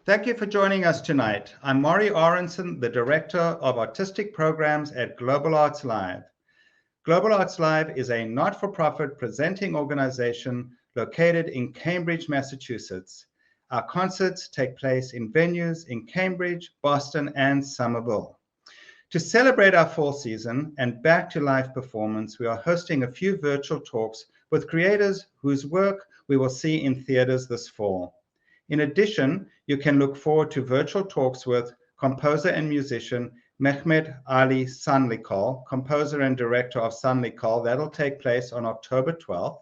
Thank you for joining us tonight. I'm Maury Aronson, the Director of Artistic Programs at Global Arts Live. Global Arts Live is a not-for-profit presenting organization located in Cambridge, Massachusetts. Our concerts take place in venues in Cambridge, Boston, and Somerville. To celebrate our fall season and back to live performance, we are hosting a few virtual talks with creators whose work we will see in theaters this fall. In addition, you can look forward to virtual talks with composer and musician Mehmet Ali Sanlikol, composer and director of Sanlikol. That'll take place on October 12th.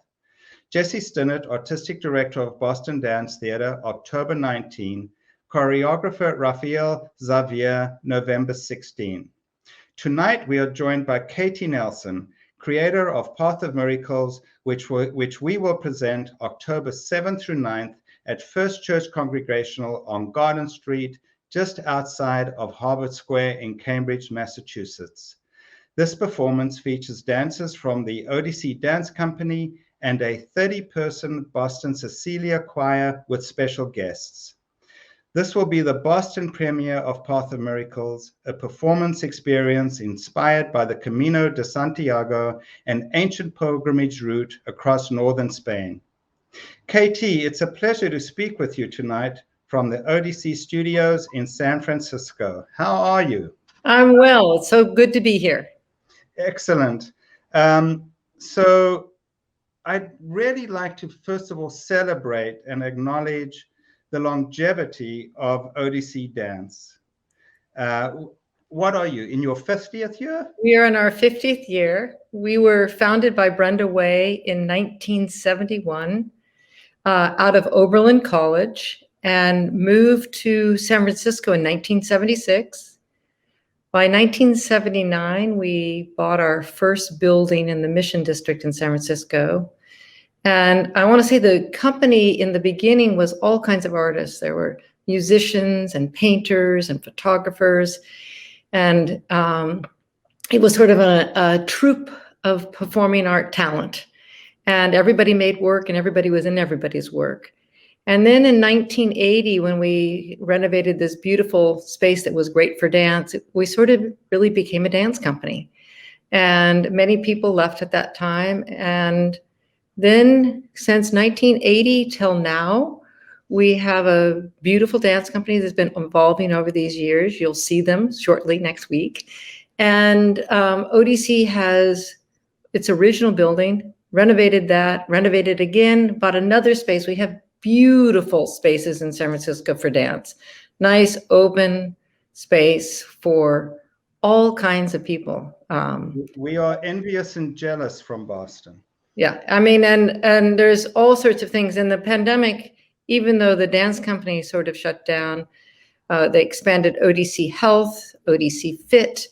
Jesse Stinnett, artistic director of Boston Dance Theatre, October 19. Choreographer Rafael Xavier, November 16. Tonight, we are joined by Katie Nelson, creator of Path of Miracles, which we will present October 7th through 9th at First Church Congregational on Garden Street, just outside of Harvard Square in Cambridge, Massachusetts. This performance features dancers from the ODC Dance Company and a 30-person Boston Cecilia Choir with special guests. This will be the Boston premiere of Path of Miracles, a performance experience inspired by the Camino de Santiago, an ancient pilgrimage route across northern Spain. Katie, it's a pleasure to speak with you tonight from the ODC studios in San Francisco. How are you? I'm well. It's so good to be here. Excellent. So I'd really like to, first of all, celebrate and acknowledge the longevity of ODC dance. What are you, in your 50th year? We are in our 50th year. We were founded by Brenda Way in 1971 out of Oberlin College and moved to San Francisco in 1976. By 1979, we bought our first building in the Mission District in San Francisco. And I want to say the company in the beginning was all kinds of artists. There were musicians and painters and photographers. And it was sort of a troupe of performing art talent. And everybody made work and everybody was in everybody's work. And then in 1980, when we renovated this beautiful space that was great for dance, we sort of really became a dance company. And many people left at that time. And then since 1980 till now, we have a beautiful dance company that's been evolving over these years. You'll see them shortly next week. And ODC has its original building, renovated that, renovated again, bought another space. We have beautiful spaces in San Francisco for dance. Nice open space for all kinds of people. We are envious and jealous from Boston. Yeah, I mean, and there's all sorts of things. In the pandemic, even though the dance company sort of shut down, they expanded ODC Health, ODC Fit,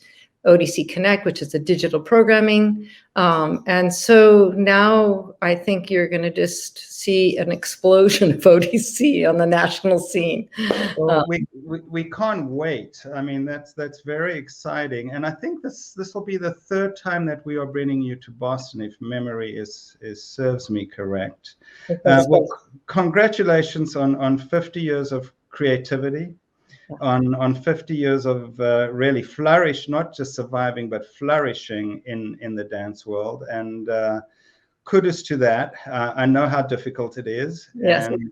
ODC Connect, which is the digital programming. And so now I think you're going to just see an explosion of ODC on the national scene. Well, we can't wait. I mean, that's very exciting. And I think this will be the third time that we are bringing you to Boston, if memory serves me correct. Well, congratulations on 50 years of creativity. On 50 years of really flourish, not just surviving, but flourishing in the dance world. And kudos to that. I know how difficult it is. Yes. And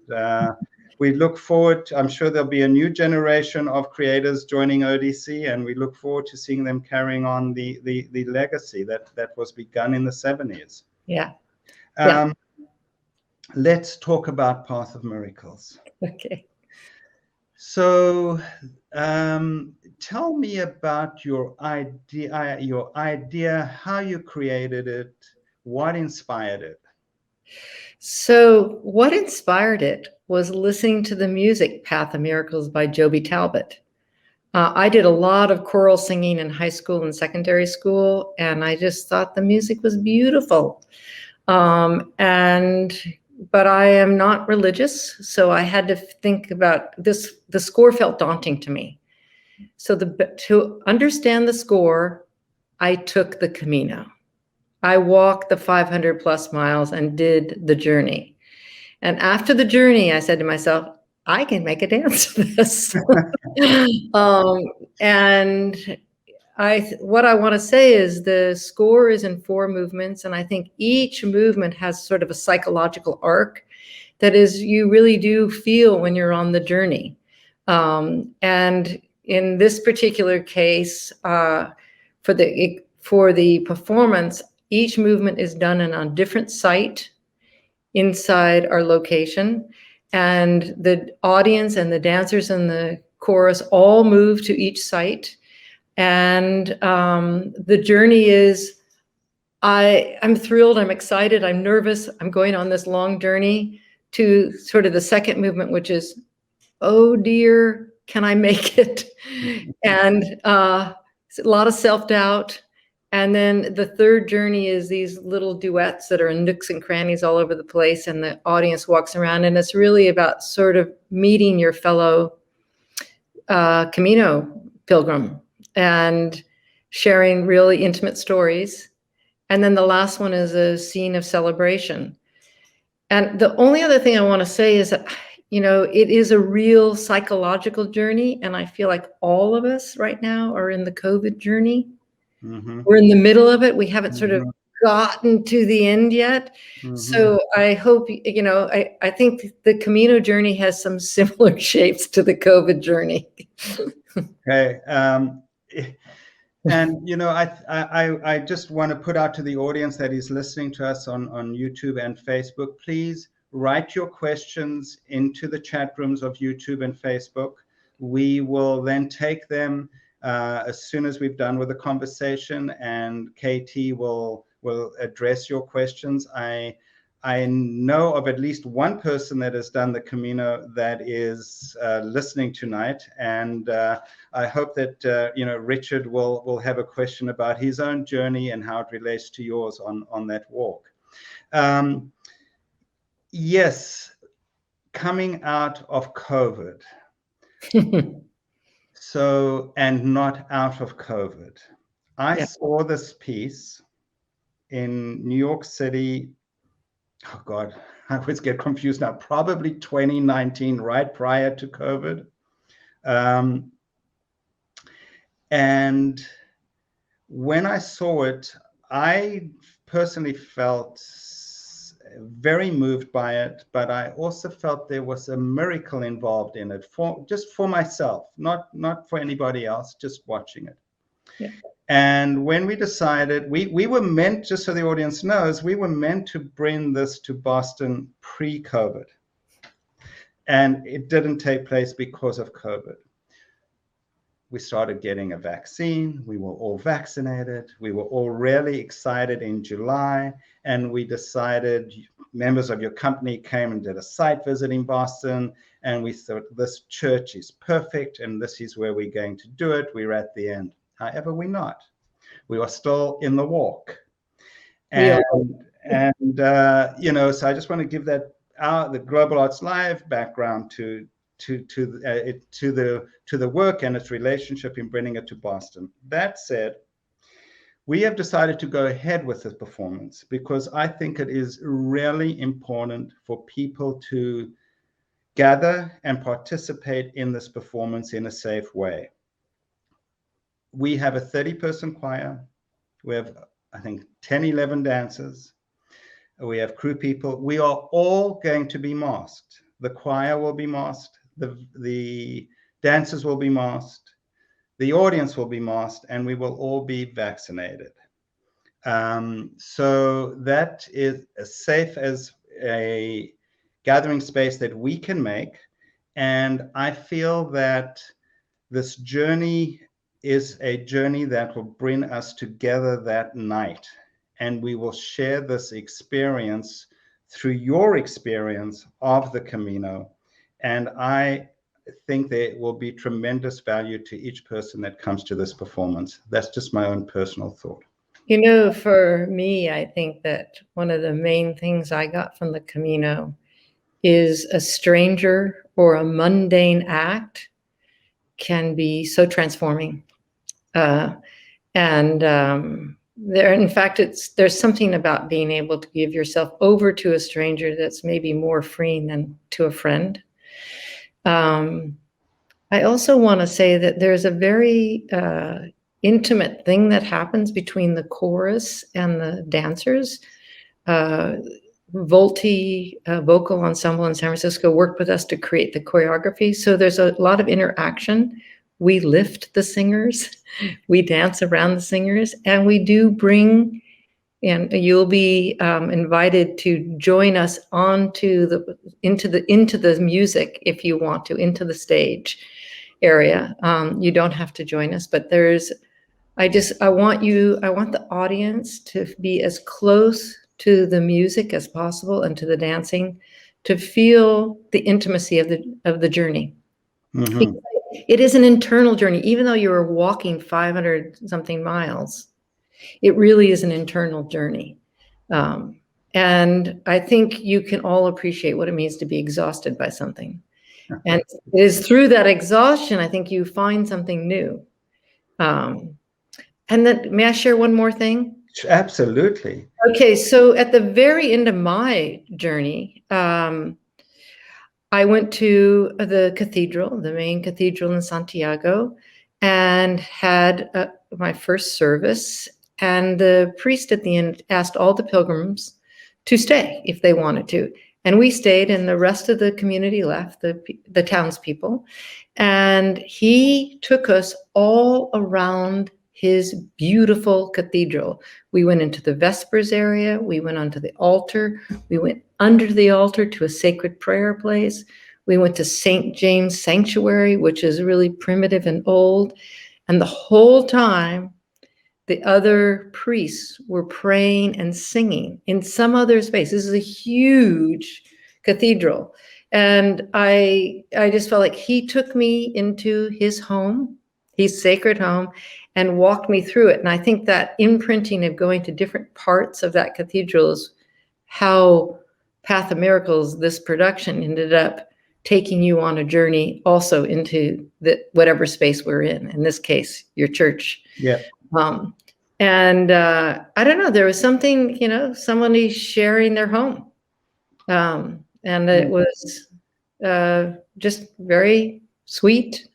we look forward to, I'm sure there'll be a new generation of creators joining ODC, and we look forward to seeing them carrying on the legacy that was begun in the 70s. Yeah. Let's talk about Path of Miracles. Okay. So tell me about your idea, how you created it, what inspired it? So what inspired it was listening to the music Path of Miracles by Joby Talbot. I did a lot of choral singing in high school and secondary school, and I just thought the music was beautiful. But I am not religious, so I had to think about this. The score felt daunting to me. So to understand the score, I took the Camino. I walked the 500 plus miles and did the journey. And after the journey, I said to myself, I can make a dance of this. And what I want to say is the score is in 4 movements, and I think each movement has sort of a psychological arc that is you really do feel when you're on the journey. And in this particular case, for the performance, each movement is done in a different site inside our location, and the audience and the dancers and the chorus all move to each site. And the journey is, I'm thrilled, I'm excited, I'm nervous, I'm going on this long journey to sort of the second movement, which is, oh dear, can I make it? And it's a lot of self-doubt. And then the third journey is these little duets that are in nooks and crannies all over the place, and the audience walks around, and it's really about sort of meeting your fellow Camino pilgrim and sharing really intimate stories. And then the last one is a scene of celebration. And the only other thing I want to say is that, it is a real psychological journey. And I feel like all of us right now are in the COVID journey. Mm-hmm. We're in the middle of it. We haven't sort of gotten to the end yet. Mm-hmm. So I hope, I think the Camino journey has some similar shapes to the COVID journey. Okay. And, I just want to put out to the audience that is listening to us on YouTube and Facebook, please write your questions into the chat rooms of YouTube and Facebook. We will then take them as soon as we've done with the conversation, and KT will address your questions. I know of at least one person that has done the Camino that is listening tonight, and I hope that Richard will have a question about his own journey and how it relates to yours on that walk. Yes, coming out of COVID, and not out of COVID. I saw this piece in New York City. Oh God, I always get confused now. Probably 2019, right prior to COVID. And when I saw it, I personally felt very moved by it, but I also felt there was a miracle involved in it just for myself, not for anybody else, just watching it. Yeah. And when we decided, we were meant, just so the audience knows, we were meant to bring this to Boston pre-COVID. And it didn't take place because of COVID. We started getting a vaccine. We were all vaccinated. We were all really excited in July. And we decided, members of your company came and did a site visit in Boston. And we thought, this church is perfect. And this is where we're going to do it. We're at the end. However, we're not. We are still in the walk. And, so I just want to give that the Global Arts Live background to the work and its relationship in bringing it to Boston. That said, we have decided to go ahead with this performance because I think it is really important for people to gather and participate in this performance in a safe way. We have a 30-person choir. We have, I think, 10, 11 dancers. We have crew people. We are all going to be masked. The choir will be masked. The dancers will be masked. The audience will be masked, and we will all be vaccinated. So that is as safe as a gathering space that we can make. And I feel that this journey is a journey that will bring us together that night. And we will share this experience through your experience of the Camino. And I think there will be tremendous value to each person that comes to this performance. That's just my own personal thought. For me, I think that one of the main things I got from the Camino is a stranger or a mundane act can be so transforming. There's something about being able to give yourself over to a stranger that's maybe more freeing than to a friend. I also want to say that there's a very intimate thing that happens between the chorus and the dancers. Volti Vocal Ensemble in San Francisco worked with us to create the choreography. So there's a lot of interaction. We lift the singers, we dance around the singers, and we do bring, and you'll be invited to join us into the music if you want to, into the stage area. You don't have to join us, but I want the audience to be as close to the music as possible and to the dancing, to feel the intimacy of the journey. Mm-hmm. It is an internal journey, even though you are walking 500 something miles. It really is an internal journey. And I think you can all appreciate what it means to be exhausted by something. And it is through that exhaustion, I think you find something new. And then, may I share one more thing? Absolutely. Okay, so at the very end of my journey, I went to the cathedral, the main cathedral in Santiago, and had my first service. And the priest at the end asked all the pilgrims to stay if they wanted to. And we stayed, and the rest of the community left, the townspeople. And he took us all around his beautiful cathedral. We went into the Vespers area. We went onto the altar. We went under the altar to a sacred prayer place. We went to St. James Sanctuary, which is really primitive and old. And the whole time, the other priests were praying and singing in some other space. This is a huge cathedral. And I just felt like he took me into his home, his sacred home, and walked me through it. And I think that imprinting of going to different parts of that cathedral is how Path of Miracles, this production, ended up taking you on a journey also into whatever space we're in this case, your church. Yeah. And I don't know, there was something, somebody sharing their home. And it was just very sweet.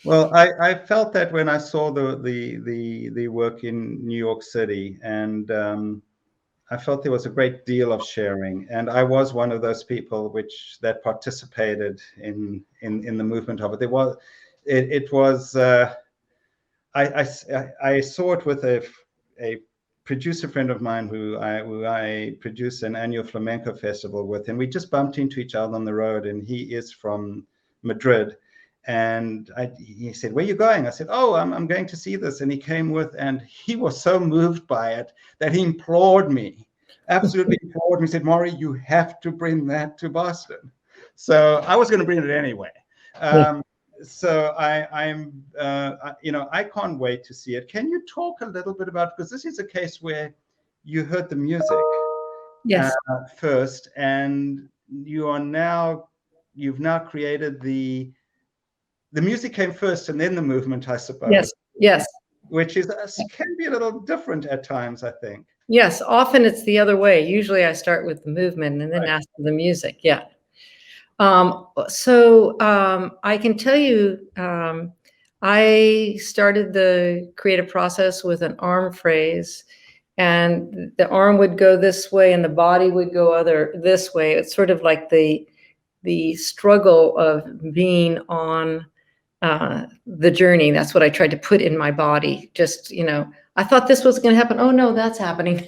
Well, I felt that when I saw the work in New York City, and I felt there was a great deal of sharing, and I was one of those people that participated in the movement of it. I saw it with a producer friend of mine who I produce an annual flamenco festival with, and we just bumped into each other on the road, and he is from Madrid. And he said, "Where are you going?" I said, "Oh, I'm going to see this." And he came with, and he was so moved by it that he implored me, absolutely implored me. He said, "Maury, you have to bring that to Boston." So I was going to bring it anyway. So I can't wait to see it. Can you talk a little bit about, because this is a case where you heard the music first, and you've now created the music came first and then the movement, I suppose. Yes. Which can be a little different at times, I think. Yes, often it's the other way. Usually I start with the movement and then ask for the music. Yeah. So I can tell you, I started the creative process with an arm phrase, and the arm would go this way and the body would go this way. It's sort of like the struggle of being on the journey. That's what I tried to put in my body. Just, I thought this was going to happen. Oh no, that's happening.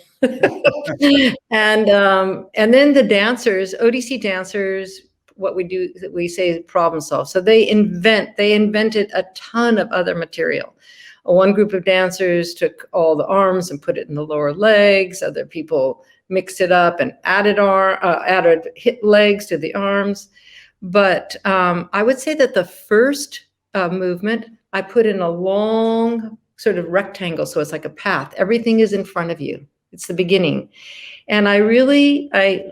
And then the dancers, ODC dancers, what we do, we say problem solve. So they invented a ton of other material. One group of dancers took all the arms and put it in the lower legs. Other people mixed it up and added hip legs to the arms. But I would say that the first movement, I put in a long sort of rectangle. So it's like a path. Everything is in front of you. It's the beginning. And I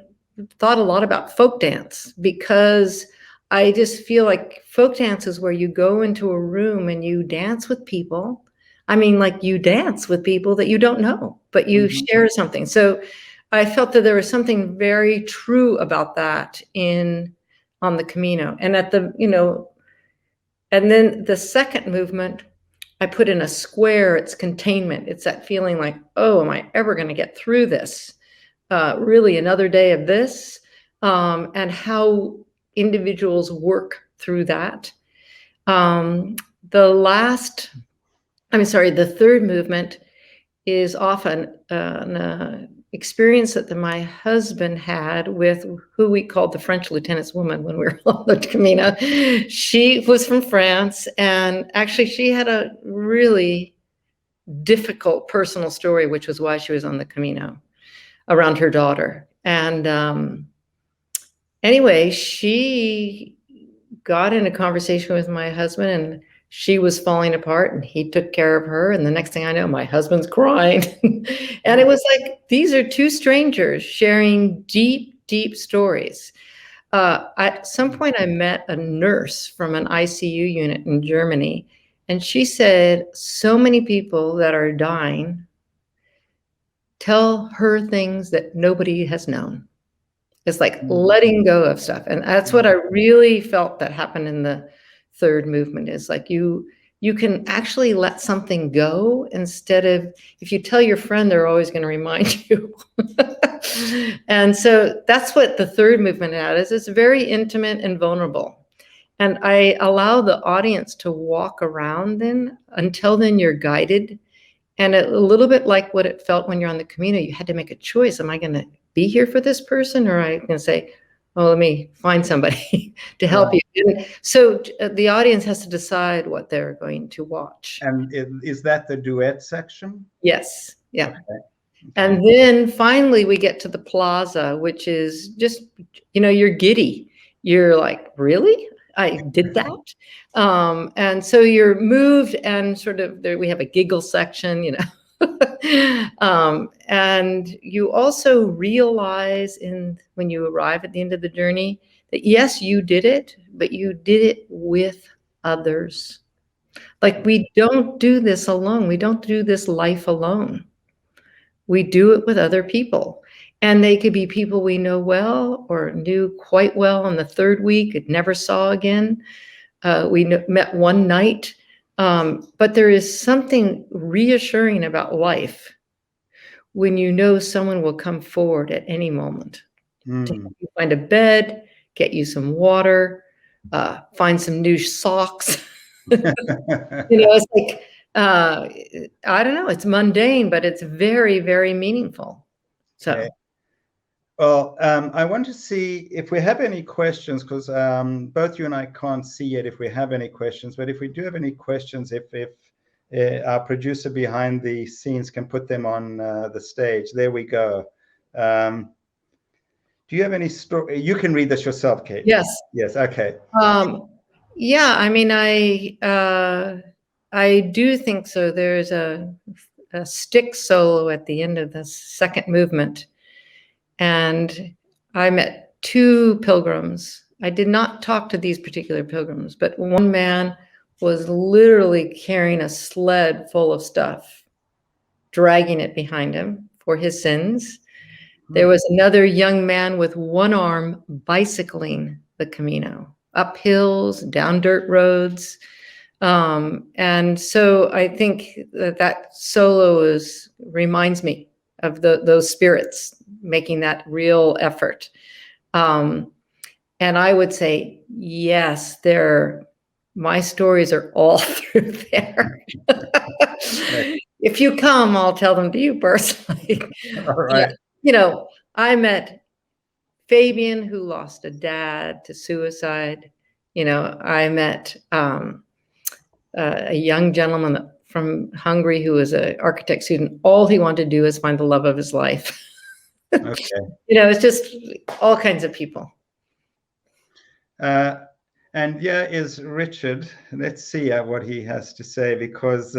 thought a lot about folk dance, because I just feel like folk dance is where you go into a room and you dance with people. I mean, like you dance with people that you don't know, but you share something. So I felt that there was something very true about that in on the Camino. And at the, and then the second movement, I put in a square. It's containment. It's that feeling like, oh, am I ever going to get through this? Really another day of this, and how individuals work through that. The third movement is often an experience that my husband had with who we called the French lieutenant's woman when we were on the Camino. She was from France, and actually she had a really difficult personal story, which was why she was on the Camino, around her daughter. And anyway, she got in a conversation with my husband, and she was falling apart, and he took care of her. And the next thing I know, my husband's crying. And it was like, these are two strangers sharing deep, deep stories. At some point, I met a nurse from an ICU unit in Germany, and she said, so many people that are dying tell her things that nobody has known. It's like letting go of stuff. And that's what I really felt that happened in the third movement, is like you can actually let something go, instead of, if you tell your friend, they're always going to remind you. And so that's what the third movement is. It's very intimate and vulnerable. And I allow the audience to walk around then. Until then, you're guided. And a little bit like what it felt when you're on the Camino, you had to make a choice. Am I going to be here for this person, or am I going to say, oh, let me find somebody to help you? And so the audience has to decide what they're going to watch. And is that the duet section? Yes. Yeah. Okay. And then finally we get to the plaza, which is just, you're giddy. You're like, really? I did that? And so you're moved, and sort of there, we have a giggle section, and you also realize when you arrive at the end of the journey that yes, you did it, but you did it with others. Like, we don't do this alone. We don't do this life alone. We do it with other people. And they could be people we know well or knew quite well on the third week and never saw again. We met one night. But there is something reassuring about life when you know someone will come forward at any moment to help you find a bed, get you some water, find some new socks. It's like, I don't know, it's mundane, but it's very, very meaningful. So. Okay. Well, I want to see if we have any questions, because both you and I can't see yet if we have any questions. But if we do have any questions, if our producer behind the scenes can put them on the stage. There we go. Do you have any story? You can read this yourself, Kate. Yes. Yes. Okay. Yeah. I mean, I do think so. There's a stick solo at the end of the second movement. And I met two pilgrims. I did not talk to these particular pilgrims, but one man was literally carrying a sled full of stuff, dragging it behind him for his sins. There was another young man with one arm bicycling the Camino, up hills, down dirt roads. And so I think that solo reminds me of those spirits making that real effort. And I would say, yes, my stories are all through there. If you come, I'll tell them to you personally. All right. I met Fabian, who lost a dad to suicide. I met a young gentleman from Hungary who was an architect student. All he wanted to do is find the love of his life. Okay. It's just all kinds of people. And here is Richard. Let's see what he has to say, because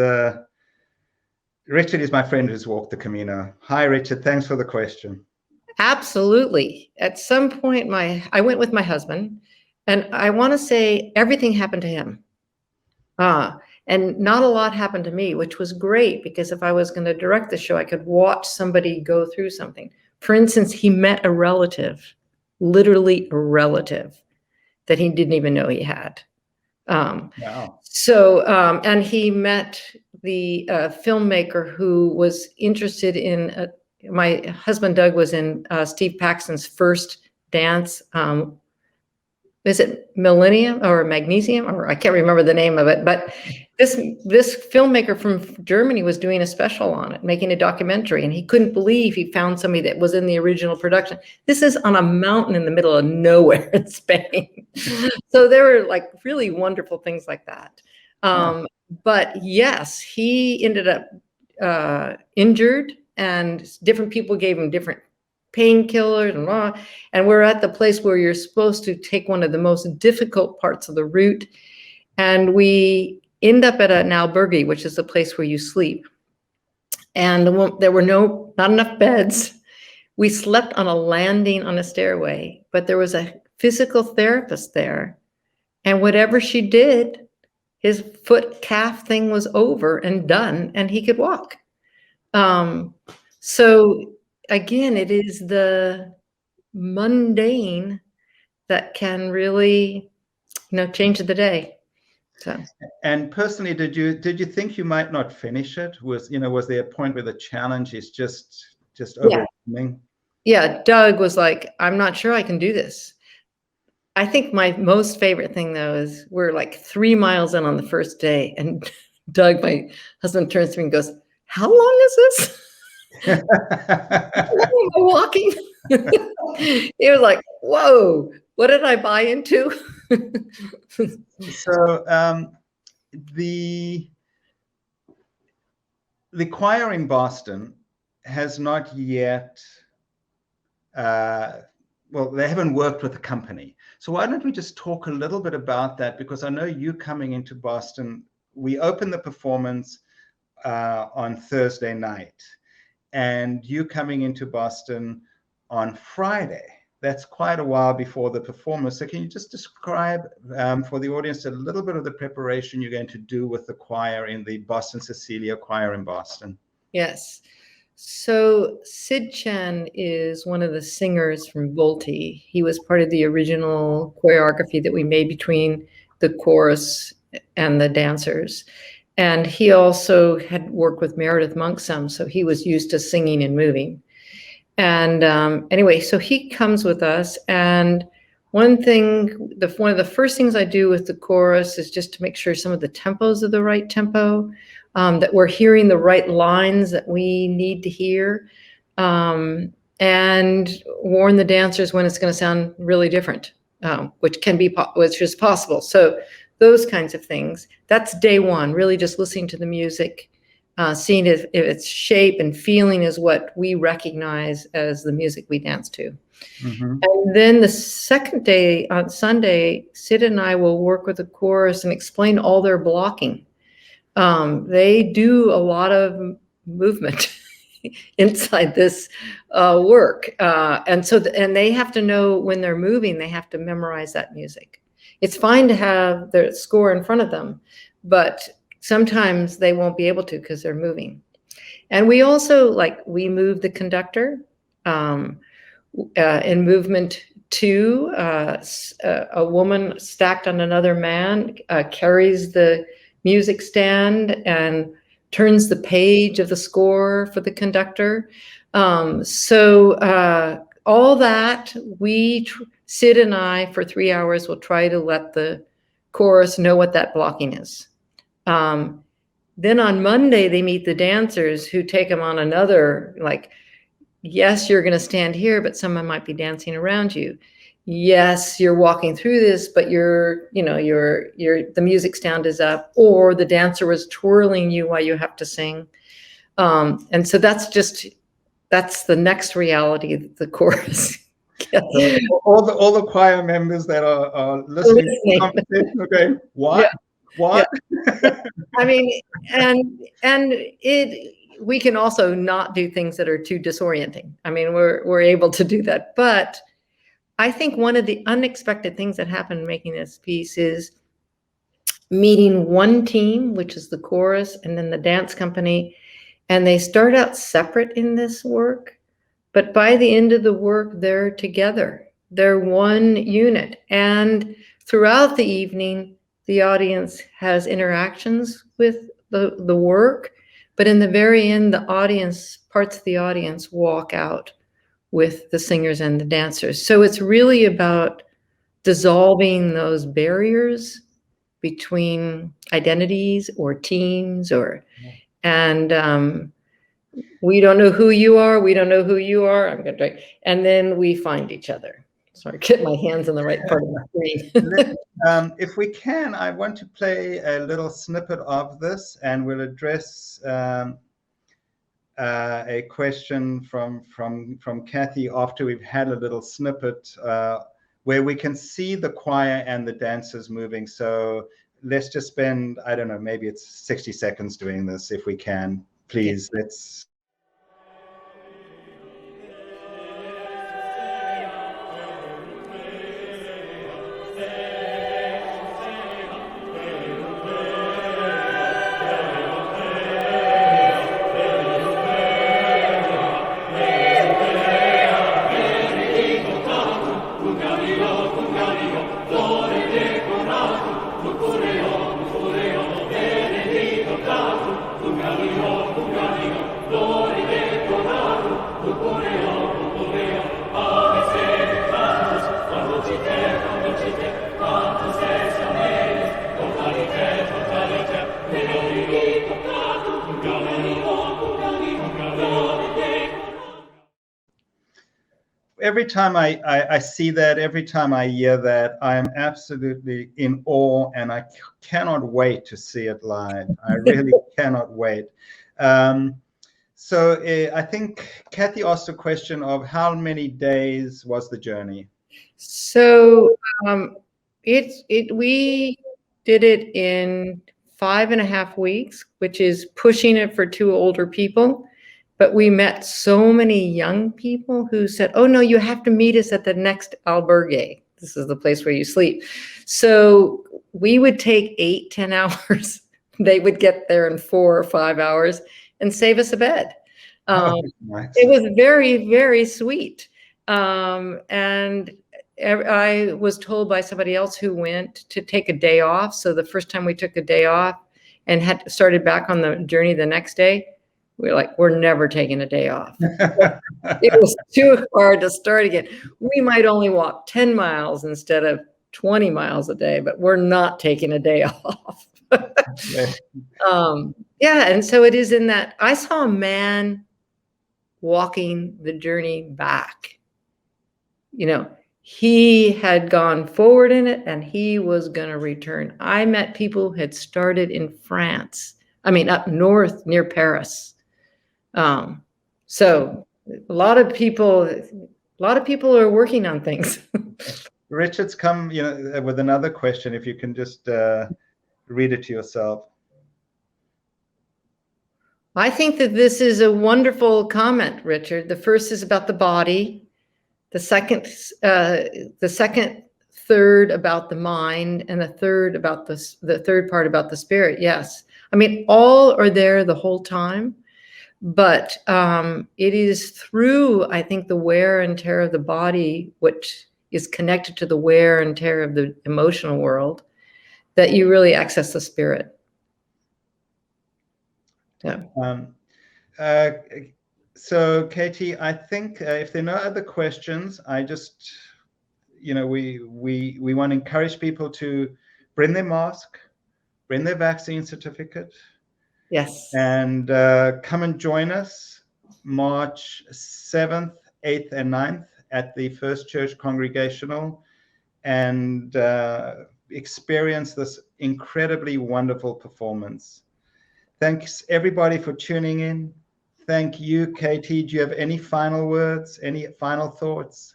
Richard is my friend who's walked the Camino. Hi, Richard. Thanks for the question. Absolutely. At some point, I went with my husband, and I want to say everything happened to him. And not a lot happened to me, which was great, because if I was going to direct the show, I could watch somebody go through something. For instance, he met a relative, literally a relative, that he didn't even know he had. Wow. So, and he met the filmmaker who was interested in, my husband Doug was in Steve Paxton's first dance. Is it Millennium or Magnesium, or I can't remember the name of it, but this filmmaker from Germany was doing a special on it, making a documentary, and he couldn't believe he found somebody that was in the original production. This is on a mountain in the middle of nowhere in Spain. So there were like really wonderful things like that. But yes, he ended up injured, and different people gave him different painkillers and blah. And we're at the place where you're supposed to take one of the most difficult parts of the route. And we end up at an albergue, which is the place where you sleep. And there were not enough beds. We slept on a landing on a stairway, but there was a physical therapist there. And whatever she did, his foot calf thing was over and done, and he could walk. So again, it is the mundane that can really, change the day. So. And personally, did you think you might not finish it? Was there a point where the challenge is just overwhelming? Yeah, Doug was like, I'm not sure I can do this. I think my most favorite thing though is we're like 3 miles in on the first day, and Doug, my husband, turns to me and goes, "How long is this? How long am I walking?" He was like, "Whoa, what did I buy into?" So the choir in Boston has not yet, well, they haven't worked with a company. So why don't we just talk a little bit about that? Because I know you coming into Boston, we opened the performance on Thursday night, and you coming into Boston on Friday. That's quite a while before the performance. So can you just describe for the audience a little bit of the preparation you're going to do with the choir in the Boston Cecilia Choir in Boston? Yes. So Sid Chan is one of the singers from Volti. He was part of the original choreography that we made between the chorus and the dancers. And he also had worked with Meredith Monk some, so he was used to singing and moving. And anyway, so he comes with us, and one of the first things I do with the chorus is just to make sure some of the tempos are the right tempo, that we're hearing the right lines that we need to hear, and warn the dancers when it's going to sound really different, which is possible. So those kinds of things. That's day one, really just listening to the music. Seeing if its shape and feeling is what we recognize as the music we dance to. Mm-hmm. And then the second day, on Sunday, Sid and I will work with the chorus and explain all their blocking. They do a lot of movement inside this work. And they have to know when they're moving, they have to memorize that music. It's fine to have their score in front of them, but sometimes they won't be able to because they're moving. And we also, we move the conductor in movement 2. A woman stacked on another man carries the music stand and turns the page of the score for the conductor. So all that, Sid and I, for 3 hours, will try to let the chorus know what that blocking is. Then on Monday, they meet the dancers who take them on another, yes, you're going to stand here, but someone might be dancing around you. Yes, you're walking through this, but the music stand is up, or the dancer was twirling you while you have to sing. And so that's the next reality of the chorus. all the choir members that are listening to the conversation are going, what? Yeah. What? Yeah. I mean, we can also not do things that are too disorienting. I mean, we're able to do that. But I think one of the unexpected things that happened making this piece is meeting one team, which is the chorus, and then the dance company. And they start out separate in this work, but by the end of the work, they're together. They're one unit. And throughout the evening, the audience has interactions with the work, but in the very end, parts of the audience walk out with the singers and the dancers. So it's really about dissolving those barriers between identities or teams and we don't know who you are. We don't know who you are. I'm going to drink. And then we find each other. Sorry, get my hands in the right part of the screen. If we can, I want to play a little snippet of this, and we'll address a question from Kathy after we've had a little snippet where we can see the choir and the dancers moving. So let's just spend, I don't know, maybe it's 60 seconds doing this if we can. Please, yeah. Let's. Every time I see that, every time I hear that, I am absolutely in awe, and I cannot wait to see it live. I really cannot wait. So I think Kathy asked a question of how many days was the journey? So we did it in 5.5 weeks, which is pushing it for 2 older people. But we met so many young people who said, oh, no, you have to meet us at the next albergue. This is the place where you sleep. So we would take 8-10 hours. They would get there in 4 or 5 hours and save us a bed. Nice. It was very, very sweet. And I was told by somebody else who went to take a day off. So the first time we took a day off and had started back on the journey the next day, we were like, we're never taking a day off. It was too hard to start again. We might only walk 10 miles instead of 20 miles a day, but we're not taking a day off. Yeah, and so it is in that. I saw a man walking the journey back. You know, he had gone forward in it and he was going to return. I met people who had started in France. I mean, up north near Paris. So a lot of people are working on things. Richard's come, with another question. If you can just read it to yourself. I think that this is a wonderful comment, Richard. The first is about the body. The second third about the mind, and the third part about the spirit. Yes, I mean all are there the whole time. But it is through, I think, the wear and tear of the body, which is connected to the wear and tear of the emotional world, that you really access the spirit. Yeah. So, Katie, I think if there are no other questions, I just, we want to encourage people to bring their mask, bring their vaccine certificate. Yes. And come and join us March 7th, 8th, and 9th at the First Church Congregational, and experience this incredibly wonderful performance. Thanks, everybody, for tuning in. Thank you, Katie. Do you have any final words, any final thoughts?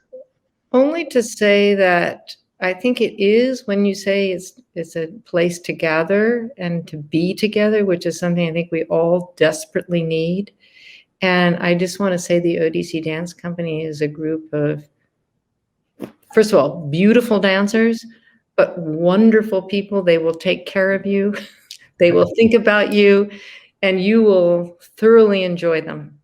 Only to say that I think it is, when you say it's a place to gather and to be together, which is something I think we all desperately need. And I just want to say the ODC Dance Company is a group of, first of all, beautiful dancers, but wonderful people. They will take care of you. They will think about you, and you will thoroughly enjoy them.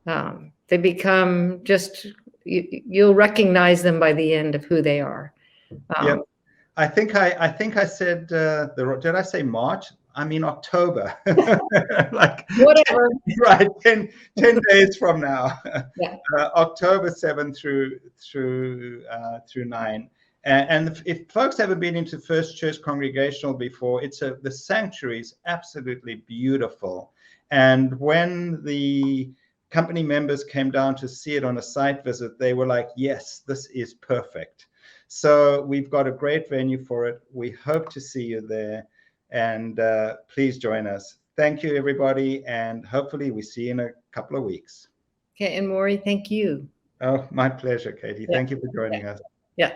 They become just, you'll recognize them by the end of who they are. Yep. I think I said did I say March? I mean October. Like Whatever. Right, 10 days from now. Yeah. October 7 through 9. And if folks haven't been into First Church Congregational before, the sanctuary is absolutely beautiful. And when the company members came down to see it on a site visit, they were like, yes, this is perfect. So we've got a great venue for it. We hope to see you there, and please join us. Thank you, everybody, and hopefully we see you in a couple of weeks. Okay, and Maury, thank you. Oh, my pleasure, Katie. Yeah. Thank you for joining us. Yeah.